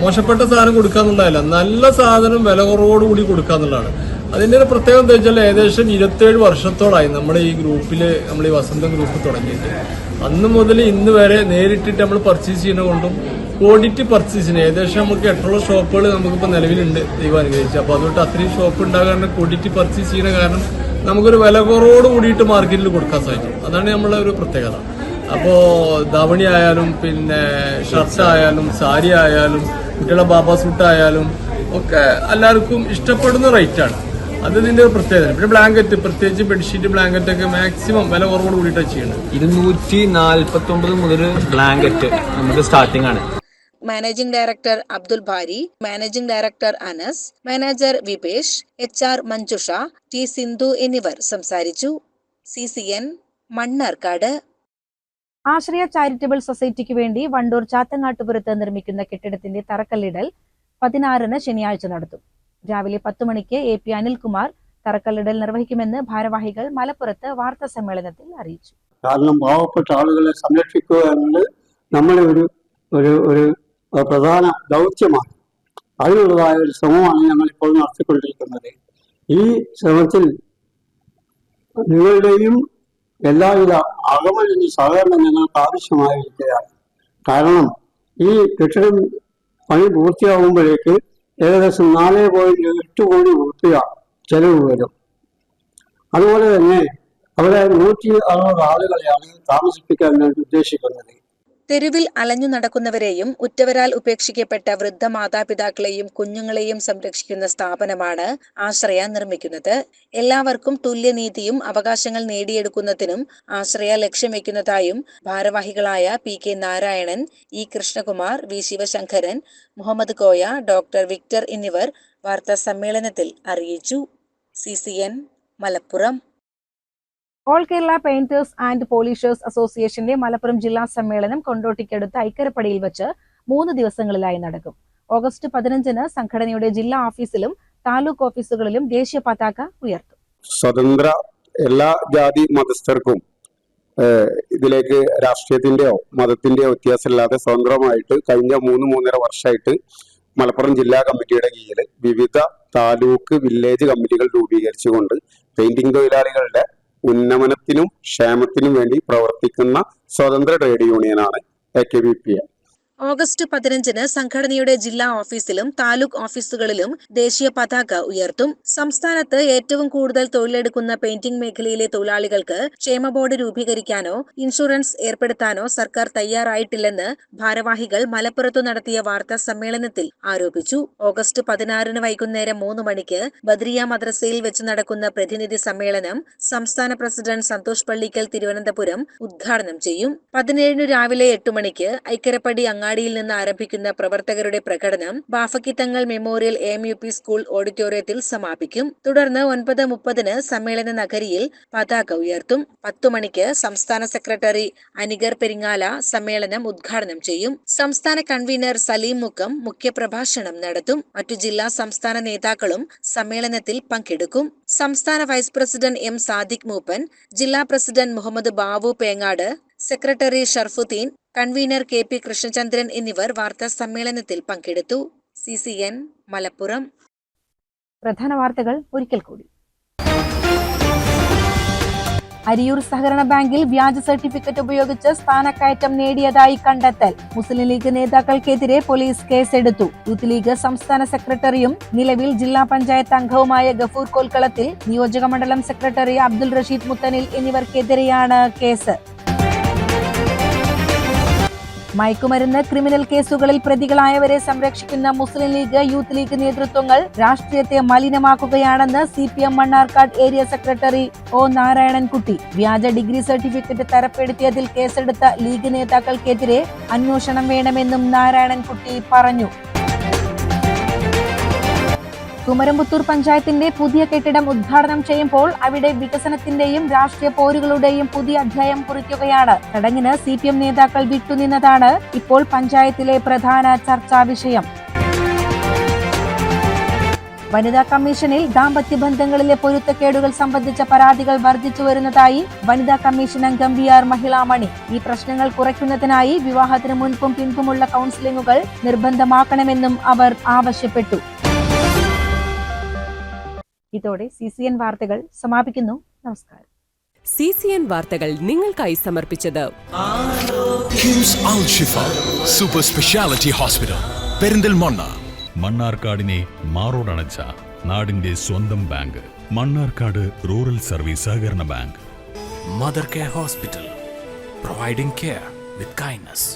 മോശപ്പെട്ട സാധനം കൊടുക്കാന്നുള്ളതല്ല, നല്ല സാധനം വില കുറവോടുകൂടി കൊടുക്കാന്നുള്ളതാണ്. അതിന്റെ ഒരു പ്രത്യേകത എന്താ വെച്ചാൽ ഏകദേശം 27 വർഷത്തോളായി നമ്മുടെ ഈ ഗ്രൂപ്പില്, നമ്മൾ ഈ വസന്തം ഗ്രൂപ്പ് തുടങ്ങിയിട്ട്. അന്ന് മുതൽ ഇന്ന് വരെ നേരിട്ടിട്ട് നമ്മൾ പർച്ചേസ് ചെയ്യുന്നതുകൊണ്ടും ക്വാണ്ടിറ്റി പർച്ചേസിന് ഏകദേശം നമുക്ക് 8 ഷോപ്പുകൾ നമുക്കിപ്പോൾ നിലവിലുണ്ട് ദൈവം അനുഗ്രഹിച്ചു. അപ്പോൾ അതുകൊണ്ട് അത്രയും ഷോപ്പ് ഉണ്ടാകാൻ ക്വാണ്ടിറ്റി പർച്ചേസ് ചെയ്യുന്ന കാരണം നമുക്കൊരു വില കുറവോട് കൂടിയിട്ട് മാർക്കറ്റിൽ കൊടുക്കാൻ സാധിക്കും. അതാണ് നമ്മളെ ഒരു പ്രത്യേകത. അപ്പോൾ ധാവണി ആയാലും പിന്നെ ഷർട്ട് ആയാലും സാരി ആയാലും കുട്ടികളുടെ ബാബാ സൂട്ട് ആയാലും ഒക്കെ എല്ലാവർക്കും ഇഷ്ടപ്പെടുന്ന റേറ്റാണ്. അത് ഇതിന്റെ ഒരു പ്രത്യേകത. പിന്നെ ബ്ലാങ്കറ്റ്, പ്രത്യേകിച്ച് ബെഡ്ഷീറ്റ്, ബ്ലാങ്കറ്റ് ഒക്കെ മാക്സിമം വില കുറവോട് കൂടിയിട്ടാണ് ചെയ്യുന്നത്. 249 മുതൽ ബ്ലാങ്കറ്റ് നമുക്ക് സ്റ്റാർട്ടിംഗ് ആണ്. Managing director Abdul Bari, managing director Anas, manager Vipesh, HR Manjusha, T Sindhu എന്നിവർ സംസാരിച്ചു. CCN മണ്ണാർക്കാട്. ആശ്രയ ചാരിറ്റബിൾ സൊസൈറ്റിക്ക് വേണ്ടി വണ്ടൂർ ചാത്തങ്ങാട്ടുപുരത്ത് നിർമ്മിക്കുന്ന കെട്ടിടത്തിന്റെ തറക്കല്ലിടൽ 16-ന് ശനിയാഴ്ച നടത്തും. രാവിലെ 10 മണിക്ക് AP അനിൽകുമാർ തറക്കല്ലിടൽ നിർവഹിക്കുമെന്ന് ഭാരവാഹികൾ മലപ്പുറത്ത് വാർത്താ സമ്മേളനത്തിൽ അറിയിച്ചു. കാരണം പാവപ്പെട്ട ആളുകളെ സംരക്ഷിക്കുക എന്നത് നമ്മുടെ ഒരു പ്രധാന ദൗത്യമാണ്. അതിനുള്ളതായ ഒരു ശ്രമമാണ് ഞങ്ങൾ ഇപ്പോൾ നടത്തിക്കൊണ്ടിരിക്കുന്നത്. ഈ ശ്രമത്തിൽ നിങ്ങളുടെയും എല്ലാവിധ അകമഴിഞ്ഞ സഹകരണം ഞങ്ങൾക്ക് ആവശ്യമായിരിക്കുകയാണ്. കാരണം ഈ കെട്ടിടം പണി പൂർത്തിയാകുമ്പോഴേക്ക് ഏകദേശം 4.8 കോടി രൂപ ചെലവ് വരും. അതുപോലെ തന്നെ അവിടെ 160 ആളുകളെയാണ് താമസിപ്പിക്കാൻ വേണ്ടി ഉദ്ദേശിക്കുന്നത്. തെരുവിൽ അലഞ്ഞു നടക്കുന്നവരെയും ഉറ്റവരാൽ ഉപേക്ഷിക്കപ്പെട്ട വൃദ്ധ മാതാപിതാക്കളെയും കുഞ്ഞുങ്ങളെയും സംരക്ഷിക്കുന്ന സ്ഥാപനമാണ് ആശ്രയ നിർമ്മിക്കുന്നത്. എല്ലാവർക്കും തുല്യനീതിയും അവകാശങ്ങൾ നേടിയെടുക്കുന്നതിനും ആശ്രയ ലക്ഷ്യം വയ്ക്കുന്നതായും ഭാരവാഹികളായ P K. Narayanan, E. Krishnakumar, V. Sivasankaran, Muhammad Koya, doctor Victor എന്നിവർ വാർത്താ സമ്മേളനത്തിൽ അറിയിച്ചു. CCN Malappuram. All Kerala painters and polishers അസോസിയേഷന്റെ മലപ്പുറം ജില്ലാ സമ്മേളനം കൊണ്ടോട്ടിക്കടുത്ത് ഐക്കരപ്പടിയിൽ വെച്ച് 3 ദിവസങ്ങളിലായി നടക്കും. ഓഗസ്റ്റ് 15-ന് സംഘടനയുടെ ജില്ലാ ഓഫീസിലും താലൂക്ക് ഓഫീസുകളിലും ദേശീയ പതാക ഉയർത്തും. സ്വതന്ത്ര എല്ലാ ജാതി മതസ്ഥർക്കും ഇതിലേക്ക് രാഷ്ട്രീയത്തിന്റെയോ മതത്തിന്റെയോ വ്യത്യാസമില്ലാതെ സ്വതന്ത്രമായിട്ട് കഴിഞ്ഞ 3-3.5 വർഷമായിട്ട് മലപ്പുറം ജില്ലാ കമ്മിറ്റിയുടെ കീഴിൽ വിവിധ താലൂക്ക് വില്ലേജ് കമ്മിറ്റികൾ രൂപീകരിച്ചുകൊണ്ട് പെയിന്റിംഗ് തൊഴിലാളികളുടെ ഉന്നമനത്തിനും ക്ഷേമത്തിനും വേണ്ടി പ്രവർത്തിക്കുന്ന സ്വതന്ത്ര ട്രേഡ് യൂണിയനാണ് AKBPA. ഓഗസ്റ്റ് 15-ന് സംഘടനയുടെ ജില്ലാ ഓഫീസിലും താലൂക്ക് ഓഫീസുകളിലും ദേശീയ പതാക ഉയർത്തും. സംസ്ഥാനത്ത് ഏറ്റവും കൂടുതൽ തൊഴിലെടുക്കുന്ന പെയിന്റിംഗ് മേഖലയിലെ തൊഴിലാളികൾക്ക് ക്ഷേമ ബോർഡ് രൂപീകരിക്കാനോ ഇൻഷുറൻസ് ഏർപ്പെടുത്താനോ സർക്കാർ തയ്യാറായിട്ടില്ലെന്ന് ഭാരവാഹികൾ മലപ്പുറത്തു നടത്തിയ വാർത്താ സമ്മേളനത്തിൽ ആരോപിച്ചു. ഓഗസ്റ്റ് 16-ന് വൈകുന്നേരം 3 മണിക്ക് ബദ്രിയ മദ്രസയിൽ വെച്ച് നടക്കുന്ന പ്രതിനിധി സമ്മേളനം സംസ്ഥാന പ്രസിഡന്റ് സന്തോഷ് പള്ളിക്കൽ തിരുവനന്തപുരം ഉദ്ഘാടനം ചെയ്യും. 17-ന് രാവിലെ 8 മണിക്ക് ഐക്കരപ്പടി അങ്ങാടിയിൽ നിന്ന് ആരംഭിക്കുന്ന പ്രവർത്തകരുടെ പ്രകടനം ബാഫക്കിത്തങ്ങൾ മെമ്മോറിയൽ AMUP സ്കൂൾ ഓഡിറ്റോറിയത്തിൽ സമാപിക്കും. തുടർന്ന് 9:30-ന് സമ്മേളന നഗരിയിൽ പതാക ഉയർത്തും. 10 മണിക്ക് സംസ്ഥാന സെക്രട്ടറി അനിഗർ പെരിങ്ങാല സമ്മേളനം ഉദ്ഘാടനം ചെയ്യും. സംസ്ഥാന കൺവീനർ സലീം മുക്കം മുഖ്യപ്രഭാഷണം നടത്തും. മറ്റു ജില്ലാ സംസ്ഥാന നേതാക്കളും സമ്മേളനത്തിൽ പങ്കെടുക്കും. സംസ്ഥാന vice president M. Sadiq Mooppan, ജില്ലാ president Muhammad Bavu Pengad, secretary Sharafuddin, convener KP കൃഷ്ണചന്ദ്രൻ എന്നിവർ വാർത്താ സമ്മേളനത്തിൽ പങ്കെടുത്തു. CCN മലപ്പുറം. പ്രധാന വാർത്തകൾ ഒരിക്കൽ കൂടി. അരിയൂർ സഹകരണ ബാങ്കിൽ വ്യാജ സർട്ടിഫിക്കറ്റ് ഉപയോഗിച്ച് സ്ഥാനക്കയറ്റം നേടിയതായി കണ്ടെത്തൽ. മുസ്ലിം ലീഗ് നേതാക്കൾക്കെതിരെ പോലീസ് കേസെടുത്തു. യൂത്ത് ലീഗ് സംസ്ഥാന സെക്രട്ടറിയും നിലവിൽ ജില്ലാ പഞ്ചായത്ത് അംഗവുമായ ഗഫൂർ കോൽക്കളത്തിൽ, നിയോജക മണ്ഡലം സെക്രട്ടറി അബ്ദുൾ റഷീദ് മുത്തനിൽ എന്നിവർക്കെതിരെയാണ് കേസ്. മയക്കുമരുന്ന് ക്രിമിനൽ കേസുകളിൽ പ്രതികളായവരെ സംരക്ഷിക്കുന്ന മുസ്ലിം ലീഗ്, യൂത്ത് ലീഗ് നേതൃത്വങ്ങൾ രാഷ്ട്രീയത്തെ മലിനമാക്കുകയാണെന്ന് CPM Mannarkkad area secretary O. Narayanankutty. വ്യാജ ഡിഗ്രി സർട്ടിഫിക്കറ്റ് തരപ്പെടുത്തിയതിൽ കേസെടുത്ത ലീഗ് നേതാക്കൾക്കെതിരെ അന്വേഷണം വേണമെന്നും നാരായണൻകുട്ടി പറഞ്ഞു. കുമരംപുത്തൂർ പഞ്ചായത്തിന്റെ പുതിയ കെട്ടിടം ഉദ്ഘാടനം ചെയ്യുമ്പോൾ അവിടെ വികസനത്തിന്റെയും രാഷ്ട്രീയ പോരുകളുടെയും പുതിയ അധ്യായം കുറിക്കുകയാണ്. ചടങ്ങിന് CPM നേതാക്കൾ വിട്ടുനിന്നതാണ് ഇപ്പോൾ പഞ്ചായത്തിലെ പ്രധാന ചർച്ചാ വിഷയം. വനിതാ കമ്മീഷനിൽ ദാമ്പത്യ ബന്ധങ്ങളിലെ പൊരുത്തക്കേടുകൾ സംബന്ധിച്ച പരാതികൾ വർദ്ധിച്ചു വരുന്നതായി വനിതാ കമ്മീഷൻ അംഗം VR മഹിളാമണി. ഈ പ്രശ്നങ്ങൾ കുറയ്ക്കുന്നതിനായി വിവാഹത്തിന് മുൻപും പിൻപുമുള്ള കൗൺസിലിംഗുകൾ നിർബന്ധമാക്കണമെന്നും അവർ ആവശ്യപ്പെട്ടു. ഇതോടെ CCN വാർത്തകൾ സമാപിക്കുന്നു. നമസ്കാരം. CCN വാർത്തകൾ നിങ്ങൾക്കായി സമർപ്പിച്ചത് കിംസ് അൽ ഷിഫ സൂപ്പർ സ്പെഷ്യാലിറ്റി ഹോസ്പിറ്റൽ പെരിന്തൽമണ്ണ. മണ്ണാർക്കാടിനെ മാറോടണച്ച നാടിന്റെ സ്വന്തം ബാങ്ക് മണ്ണാർക്കാട് റൂറൽ സർവീസ് സഹകരണ bank. Mother care hospital, providing care with kindness.